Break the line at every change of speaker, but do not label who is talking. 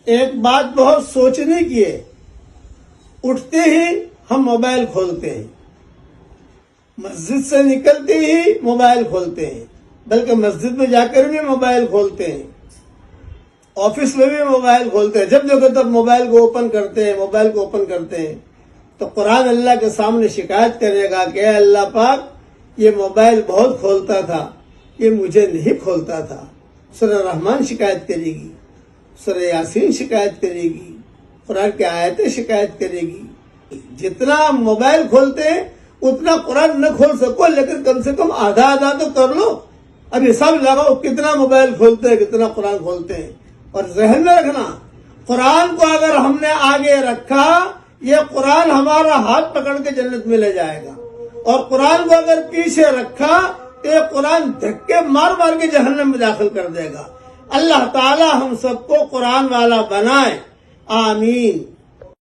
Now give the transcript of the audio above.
ایک بات بہت سوچنے کی ہے، اٹھتے ہی ہم موبائل کھولتے ہیں، مسجد سے نکلتے ہی موبائل کھولتے ہیں، بلکہ مسجد میں جا کر بھی موبائل کھولتے ہیں، آفس میں بھی موبائل کھولتے ہیں، جب دیکھو تب موبائل کو اوپن کرتے ہیں تو قرآن اللہ کے سامنے شکایت کرے گا کہ اے اللہ پاک، یہ موبائل بہت کھولتا تھا، یہ مجھے نہیں کھولتا تھا۔ سورہ رحمان شکایت کرے گی، سورہ یاسین شکایت کرے گی، قرآن کی آیتیں شکایت کرے گی۔ جتنا موبائل کھولتے ہیں اتنا قرآن نہ کھول سکو، لیکن کم سے کم آدھا تو کر لو۔ اب حساب لگاؤ کتنا موبائل کھولتے ہیں، کتنا قرآن کھولتے ہیں۔ اور ذہن میں رکھنا، قرآن کو اگر ہم نے آگے رکھا، یہ قرآن ہمارا ہاتھ پکڑ کے جنت میں لے جائے گا، اور قرآن کو اگر پیچھے رکھا تو یہ قرآن دھکے مار مار کے جہنم میں داخل کر دے گا۔ اللہ تعالی ہم سب کو قرآن والا بنائے، آمین۔